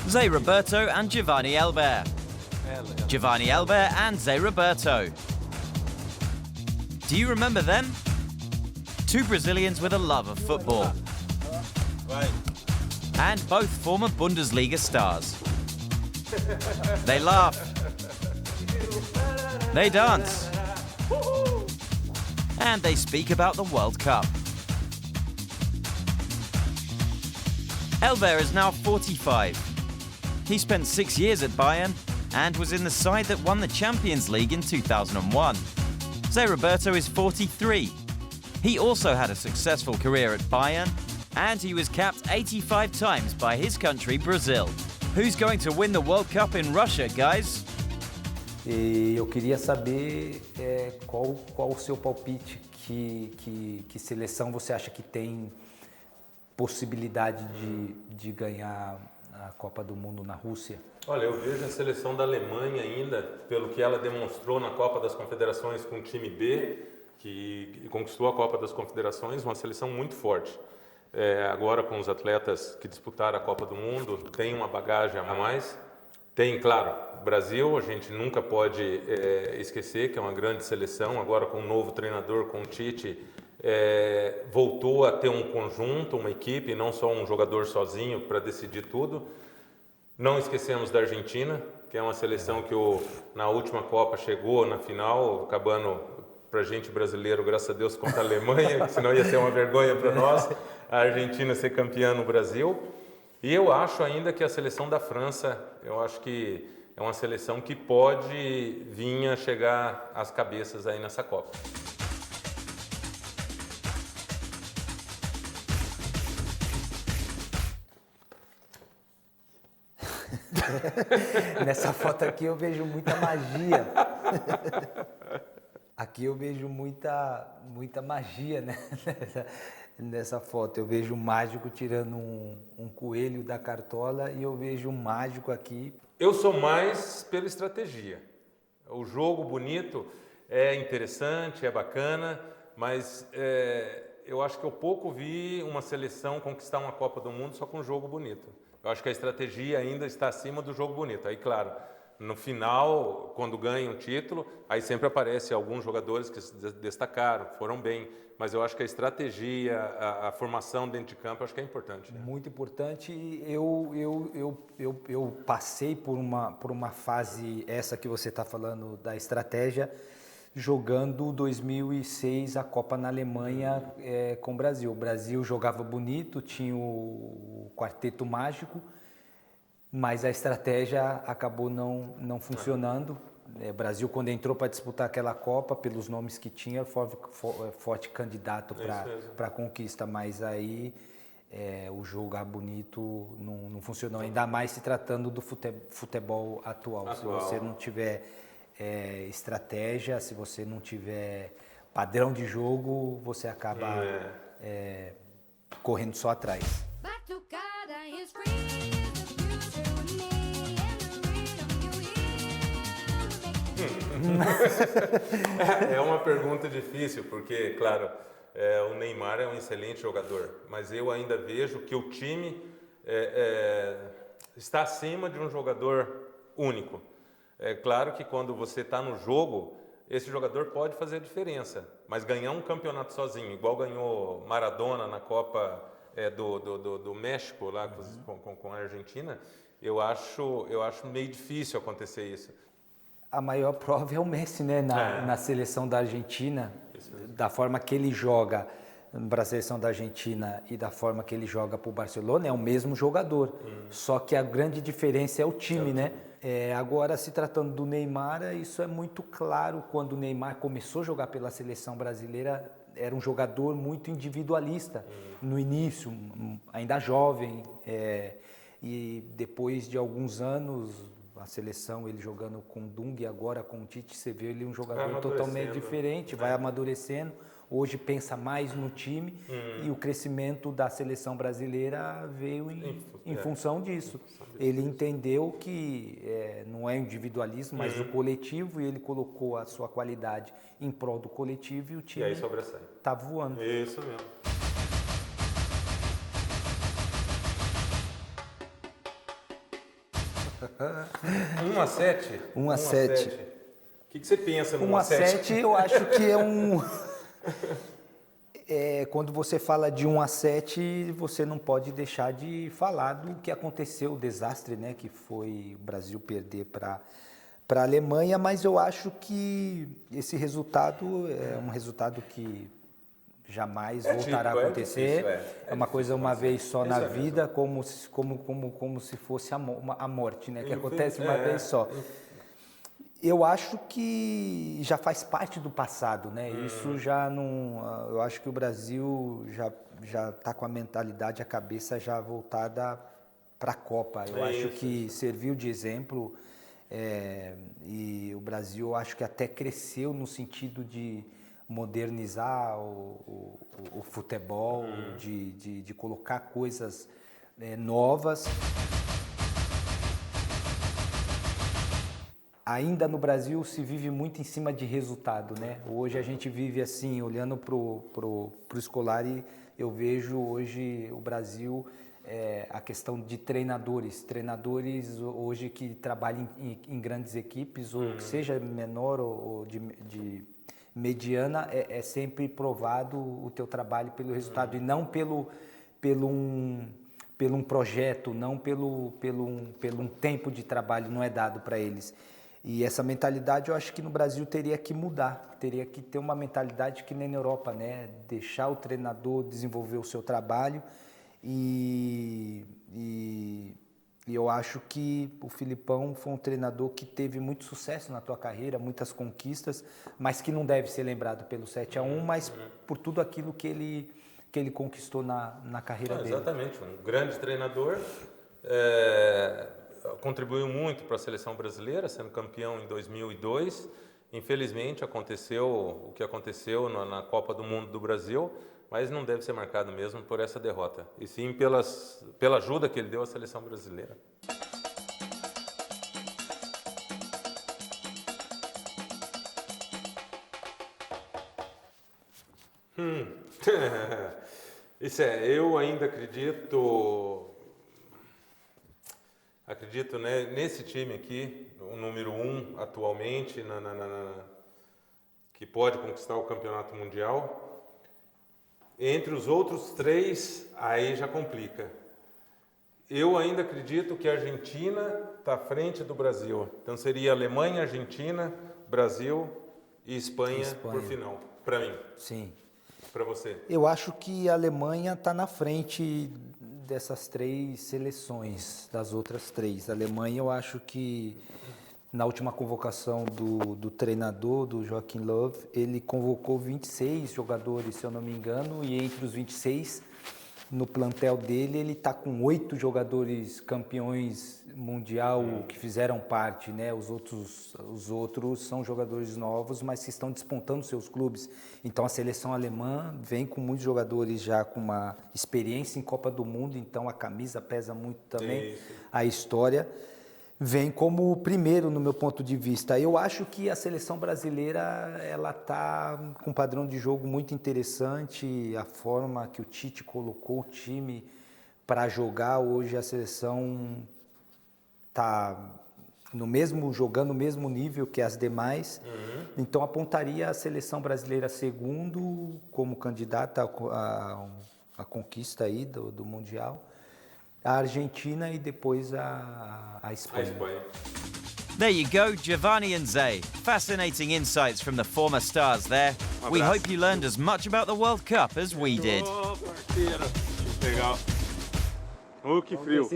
Zé Roberto and Giovanni Elber. Giovanni Elber and Zé Roberto. Do you remember them? Two Brazilians with a love of football. And both former Bundesliga stars. They laugh. They dance. And they speak about the World Cup. Elber is now 45. He spent 6 years at Bayern and was in the side that won the Champions League in 2001. Zé Roberto is 43. He also had a successful career at Bayern, and he was capped 85 times by his country, Brazil. Who's going to win the World Cup in Russia, guys? E eu queria saber qual o seu palpite, que seleção você acha que tem possibilidade de ganhar a Copa do Mundo na Rússia? Olha, eu vejo a seleção da Alemanha ainda, pelo que ela demonstrou na Copa das Confederações com o time B, que conquistou a Copa das Confederações, uma seleção muito forte. Agora com os atletas que disputaram a Copa do Mundo, tem uma bagagem a mais. Tem, claro, o Brasil, a gente nunca pode esquecer que é uma grande seleção, agora com um novo treinador, com o Tite, voltou a ter um conjunto, uma equipe, não só um jogador sozinho para decidir tudo. Não esquecemos da Argentina, que é uma seleção que na última Copa chegou na final, acabando para a gente brasileiro, graças a Deus, contra a Alemanha, senão ia ser uma vergonha para nós, a Argentina ser campeã no Brasil. E eu acho ainda que a seleção da França, eu acho que é uma seleção que pode vir a chegar às cabeças aí nessa Copa. Nessa foto aqui eu vejo muita magia. Aqui eu vejo muita magia, né? Nessa foto. Eu vejo um mágico tirando um coelho da cartola e eu vejo um mágico aqui. Eu sou mais pela estratégia. O jogo bonito é interessante, é bacana, mas eu acho que eu pouco vi uma seleção conquistar uma Copa do Mundo só com um jogo bonito. Eu acho que a estratégia ainda está acima do jogo bonito. Aí, claro, no final, quando ganha um título, aí sempre aparece alguns jogadores que se destacaram, foram bem. Mas eu acho que a estratégia, a formação dentro de campo, eu acho que é importante. Né? Muito importante. Eu passei por uma fase, essa que você está falando da estratégia, jogando 2006 a Copa na Alemanha com o Brasil. O Brasil jogava bonito, tinha o quarteto mágico, mas a estratégia acabou não funcionando. O Brasil, quando entrou para disputar aquela Copa, pelos nomes que tinha, forte candidato para a conquista, mas aí o jogar bonito não funcionou, ainda mais se tratando do futebol atual. Se você não tiver estratégia, se você não tiver padrão de jogo, você acaba correndo só atrás. É uma pergunta difícil, porque, claro, o Neymar é um excelente jogador, mas eu ainda vejo que o time está acima de um jogador único. É claro que quando você está no jogo, esse jogador pode fazer a diferença, mas ganhar um campeonato sozinho, igual ganhou Maradona na Copa do México, lá com a Argentina, eu acho meio difícil acontecer isso. A maior prova é o Messi, né? Na seleção da Argentina, da forma que ele joga para a seleção da Argentina e da forma que ele joga para o Barcelona, é o mesmo jogador. Só que a grande diferença é o time, né? Agora, se tratando do Neymar, isso é muito claro. Quando o Neymar começou a jogar pela seleção brasileira, era um jogador muito individualista. No início, ainda jovem, e depois de alguns anos, a seleção, ele jogando com o Dunga e agora com o Tite, você vê ele um jogador totalmente diferente, vai amadurecendo. Hoje pensa mais no time e o crescimento da seleção brasileira veio em função disso. Ele entendeu que não é individualismo, mas o coletivo, e ele colocou a sua qualidade em prol do coletivo e o time está voando. Isso mesmo. 1-7? 1-7. O que você pensa no 1-7? Eu acho que é um... quando você fala de 1-7, você não pode deixar de falar do que aconteceu, o desastre, né, que foi o Brasil perder para a Alemanha, mas eu acho que esse resultado é um resultado que jamais voltará a acontecer. É uma coisa uma vez só na vida, como se fosse a morte, né, que acontece uma vez só. Eu acho que já faz parte do passado, né? Isso já não... Eu acho que o Brasil já está com a mentalidade, a cabeça já voltada para a Copa. Eu acho que serviu de exemplo e o Brasil, eu acho que até cresceu no sentido de modernizar o futebol, de colocar coisas novas. Ainda no Brasil se vive muito em cima de resultado, né? Hoje a gente vive assim, olhando pro escolar, e eu vejo hoje o Brasil, a questão de treinadores hoje que trabalham em grandes equipes, ou que seja menor ou de mediana, é sempre provado o teu trabalho pelo resultado e não pelo um projeto, não pelo um tempo de trabalho, não é dado para eles. E essa mentalidade eu acho que no Brasil teria que mudar, teria que ter uma mentalidade que nem na Europa, né? Deixar o treinador desenvolver o seu trabalho e eu acho que o Filipão foi um treinador que teve muito sucesso na tua carreira, muitas conquistas, mas que não deve ser lembrado pelo 7-1, mas por tudo aquilo que ele conquistou na carreira dele. Exatamente, um grande treinador. Contribuiu muito para a seleção brasileira, sendo campeão em 2002. Infelizmente, aconteceu o que aconteceu na Copa do Mundo do Brasil, mas não deve ser marcado mesmo por essa derrota, e sim pela ajuda que ele deu à seleção brasileira. Eu ainda acredito, né, nesse time aqui, o número 1 atualmente, que pode conquistar o campeonato mundial. Entre os outros 3, aí já complica. Eu ainda acredito que a Argentina está à frente do Brasil. Então seria Alemanha, Argentina, Brasil e Espanha por final, para mim. Sim. Para você? Eu acho que a Alemanha está na frente dessas 3 seleções, das outras 3. A Alemanha, eu acho que na última convocação do treinador, do Joachim Löw, ele convocou 26 jogadores, se eu não me engano, e entre os 26, no plantel dele, ele está com 8 jogadores campeões mundial que fizeram parte, né? Os outros são jogadores novos, mas que estão despontando seus clubes. Então a seleção alemã vem com muitos jogadores já com uma experiência em Copa do Mundo, então a camisa pesa muito também, a história. Vem como o primeiro no meu ponto de vista. Eu acho que a seleção brasileira ela está com um padrão de jogo muito interessante, a forma que o Tite colocou o time para jogar. Hoje a seleção está jogando no mesmo nível que as demais. Então apontaria a seleção brasileira segundo como candidata à conquista aí do Mundial. A Argentina e depois a Espanha. There you go, Giovanni and Zay. Fascinating insights from the former stars there. We hope you learned as much about the World Cup as we did. Legal. Que frio.